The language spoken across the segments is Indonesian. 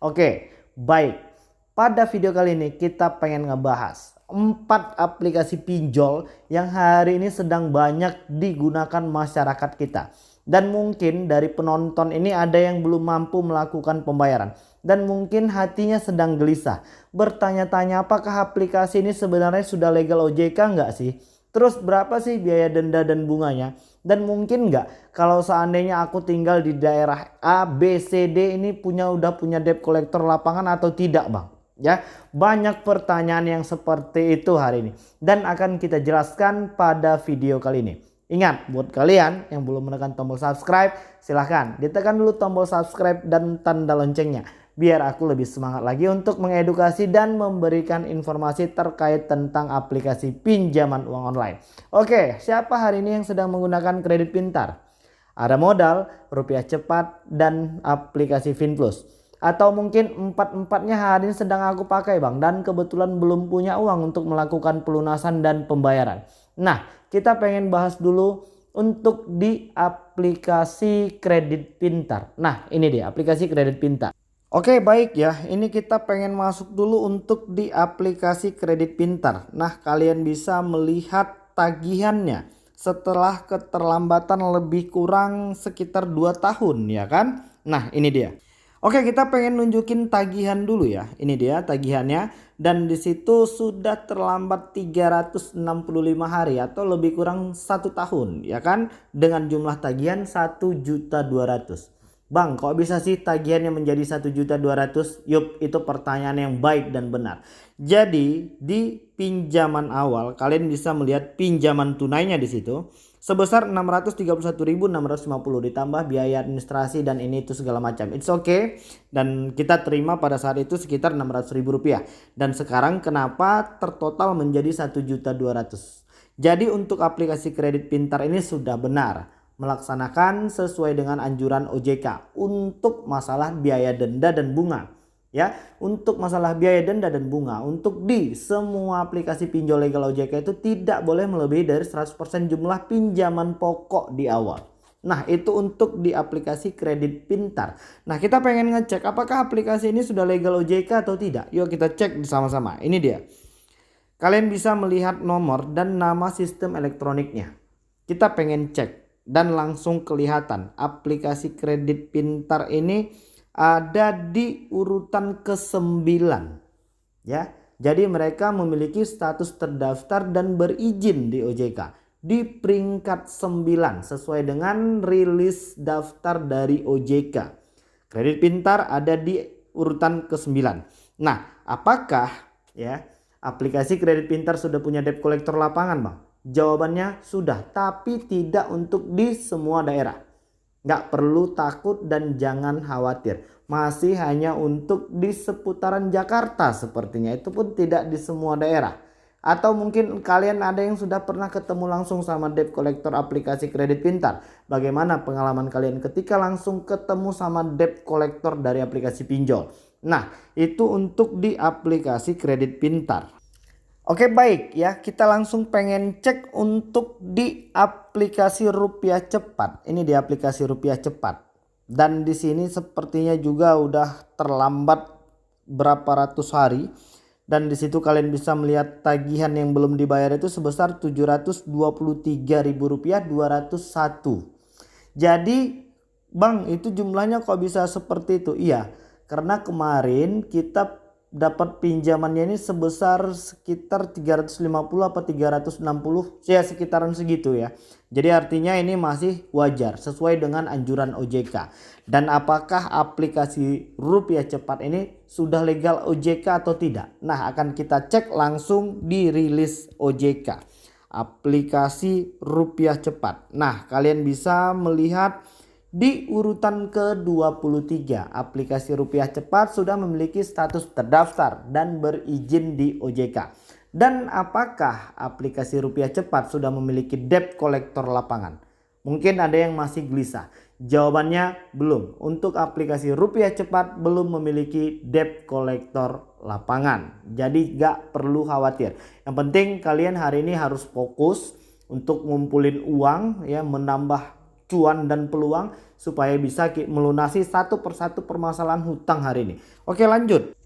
Oke, baik. Pada video kali ini kita pengen ngebahas 4 aplikasi pinjol yang hari ini sedang banyak digunakan masyarakat kita. Dan mungkin dari penonton ini ada yang belum mampu melakukan pembayaran. Dan mungkin hatinya sedang gelisah. Bertanya-tanya apakah aplikasi ini sebenarnya sudah legal OJK nggak sih? Terus berapa sih biaya denda dan bunganya? Dan mungkin nggak kalau seandainya aku tinggal di daerah A, B, C, D ini udah punya debt collector lapangan atau tidak bang? Ya, banyak pertanyaan yang seperti itu hari ini. Dan akan kita jelaskan pada video kali ini. Ingat, buat kalian yang belum menekan tombol subscribe, silahkan ditekan dulu tombol subscribe dan tanda loncengnya. Biar aku lebih semangat lagi untuk mengedukasi dan memberikan informasi terkait tentang aplikasi pinjaman uang online. Oke, siapa hari ini yang sedang menggunakan kredit pintar? Ada modal, rupiah cepat, dan aplikasi Finplus. Atau mungkin empat-empatnya hari ini sedang aku pakai bang. Dan kebetulan belum punya uang untuk melakukan pelunasan dan pembayaran. Nah, kita pengen bahas dulu untuk di aplikasi kredit pintar. Nah, ini dia aplikasi kredit pintar. Oke baik ya, ini kita pengen masuk dulu untuk di aplikasi kredit pintar. Nah kalian bisa melihat tagihannya setelah keterlambatan lebih kurang sekitar 2 tahun ya kan. Nah ini dia. Oke kita pengen nunjukin tagihan dulu ya. Ini dia tagihannya dan disitu sudah terlambat 365 hari atau lebih kurang 1 tahun ya kan. Dengan jumlah tagihan 1.200.000. Bang, kok bisa sih tagihannya menjadi 1.200.000? Yup, itu pertanyaan yang baik dan benar. Jadi, di pinjaman awal kalian bisa melihat pinjaman tunainya di situ sebesar 631.650 ditambah biaya administrasi dan ini itu segala macam. It's okay dan kita terima pada saat itu sekitar 600.000 rupiah. Dan sekarang kenapa tertotal menjadi 1.200.000? Jadi untuk aplikasi kredit pintar ini sudah benar melaksanakan sesuai dengan anjuran OJK untuk masalah biaya denda dan bunga. Ya, untuk masalah biaya denda dan bunga untuk di semua aplikasi pinjol legal OJK itu tidak boleh melebihi dari 100% jumlah pinjaman pokok di awal. Nah, itu untuk di aplikasi kredit pintar. Nah, kita pengen ngecek apakah aplikasi ini sudah legal OJK atau tidak. Yuk kita cek bersama-sama. Ini dia. Kalian bisa melihat nomor dan nama sistem elektroniknya. Kita pengen cek. Dan langsung kelihatan aplikasi kredit pintar ini ada di urutan ke-9 ya. Jadi mereka memiliki status terdaftar dan berizin di OJK di peringkat 9 sesuai dengan rilis daftar dari OJK. Kredit pintar ada di urutan ke-9. Nah, apakah ya aplikasi kredit pintar sudah punya debt collector lapangan, Bang? Jawabannya sudah, tapi tidak untuk di semua daerah. Nggak perlu takut dan jangan khawatir. Masih hanya untuk di seputaran Jakarta sepertinya. Itu pun tidak di semua daerah. Atau mungkin kalian ada yang sudah pernah ketemu langsung sama debt collector aplikasi kredit pintar. Bagaimana pengalaman kalian ketika langsung ketemu sama debt collector dari aplikasi pinjol? Nah, itu untuk di aplikasi kredit pintar. Oke baik ya, kita langsung pengen cek untuk di aplikasi rupiah cepat. Ini di aplikasi rupiah cepat. Dan di sini sepertinya juga udah terlambat berapa ratus hari. Dan di situ kalian bisa melihat tagihan yang belum dibayar itu sebesar Rp723.201. Jadi bang, itu jumlahnya kok bisa seperti itu? Iya, karena kemarin kita dapat pinjamannya ini sebesar sekitar 350 apa 360 ya sekitaran segitu ya. Jadi artinya ini masih wajar sesuai dengan anjuran OJK. Dan apakah aplikasi rupiah cepat ini sudah legal OJK atau tidak? Nah, akan kita cek langsung di rilis OJK. Aplikasi rupiah cepat. Nah, kalian bisa melihat di urutan ke-23, aplikasi rupiah cepat sudah memiliki status terdaftar dan berizin di OJK. Dan apakah aplikasi rupiah cepat sudah memiliki debt collector lapangan? Mungkin ada yang masih gelisah. Jawabannya belum. Untuk aplikasi rupiah cepat belum memiliki debt collector lapangan. Jadi gak perlu khawatir. Yang penting kalian hari ini harus fokus untuk ngumpulin uang ya, menambah cuan dan peluang supaya bisa melunasi satu persatu permasalahan hutang hari ini. Oke, lanjut.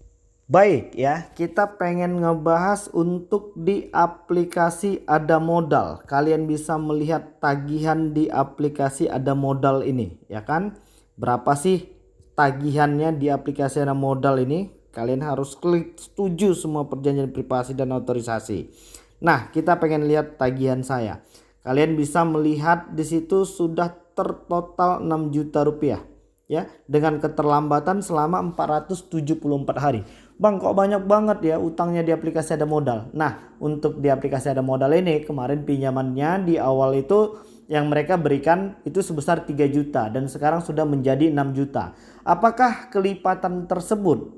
Baik ya, kita pengen ngebahas untuk di aplikasi Ada Modal. Kalian bisa melihat tagihan di aplikasi Ada Modal ini, ya kan? Berapa sih tagihannya di aplikasi Ada Modal ini? Kalian harus klik setuju semua perjanjian privasi dan otorisasi. Nah, kita pengen lihat tagihan saya. Kalian bisa melihat di situ sudah tertotal 6 juta rupiah. Ya, dengan keterlambatan selama 474 hari. Bang, kok banyak banget ya utangnya di aplikasi Ada Modal. Nah, untuk di aplikasi Ada Modal ini kemarin pinjamannya di awal itu yang mereka berikan itu sebesar 3 juta dan sekarang sudah menjadi 6 juta. Apakah kelipatan tersebut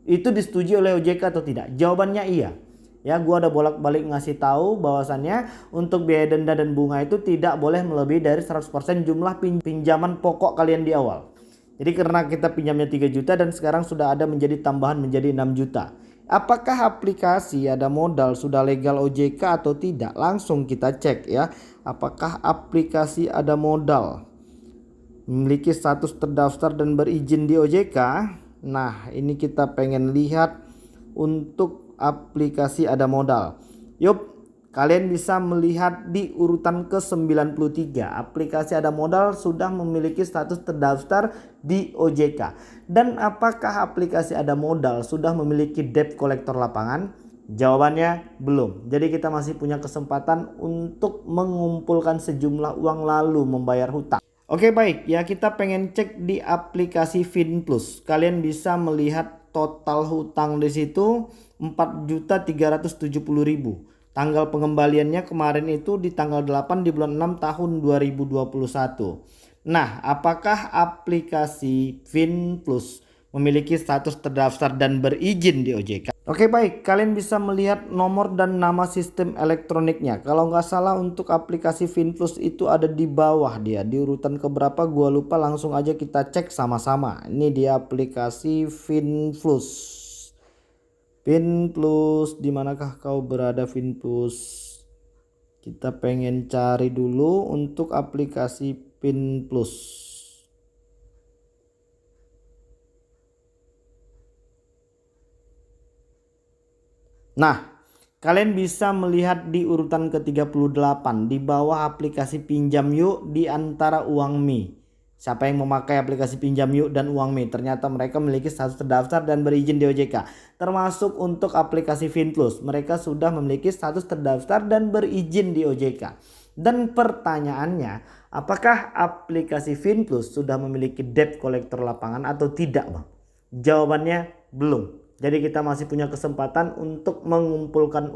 itu disetujui oleh OJK atau tidak? Jawabannya iya. Ya, gua ada bolak-balik ngasih tahu bahwasannya untuk biaya denda dan bunga itu tidak boleh melebihi dari 100% jumlah pinjaman pokok kalian di awal. Jadi karena kita pinjamnya 3 juta dan sekarang sudah ada menjadi tambahan menjadi 6 juta. Apakah aplikasi Ada Modal sudah legal OJK atau tidak? Langsung kita cek ya. Apakah aplikasi Ada Modal memiliki status terdaftar dan berizin di OJK? Nah, ini kita pengen lihat untuk aplikasi Ada Modal. Yuk, kalian bisa melihat di urutan ke-93. Aplikasi Ada Modal sudah memiliki status terdaftar di OJK. Dan apakah aplikasi Ada Modal sudah memiliki debt kolektor lapangan? Jawabannya belum. Jadi kita masih punya kesempatan untuk mengumpulkan sejumlah uang lalu membayar hutang. Oke, baik ya, kita pengen cek di aplikasi FinPlus. Kalian bisa melihat total hutang di situ 4.370.000. Tanggal pengembaliannya kemarin itu di tanggal 8 di bulan 6 tahun 2021. Nah, apakah aplikasi FinPlus memiliki status terdaftar dan berizin di OJK? Oke, baik, kalian bisa melihat nomor dan nama sistem elektroniknya. Kalau nggak salah untuk aplikasi FinPlus itu ada di bawah dia. Di urutan keberapa gua lupa, langsung aja kita cek sama-sama. Ini di aplikasi FinPlus. FinPlus, dimanakah kau berada FinPlus? Kita pengen cari dulu untuk aplikasi FinPlus. Nah, kalian bisa melihat di urutan ke-38 di bawah aplikasi Pinjam Yuk di antara Uangme. Siapa yang memakai aplikasi Pinjam Yuk dan Uangme, ternyata mereka memiliki status terdaftar dan berizin di OJK. Termasuk untuk aplikasi FinPlus, mereka sudah memiliki status terdaftar dan berizin di OJK. Dan pertanyaannya, apakah aplikasi FinPlus sudah memiliki debt kolektor lapangan atau tidak, Bang? Jawabannya belum. Jadi kita masih punya kesempatan untuk mengumpulkan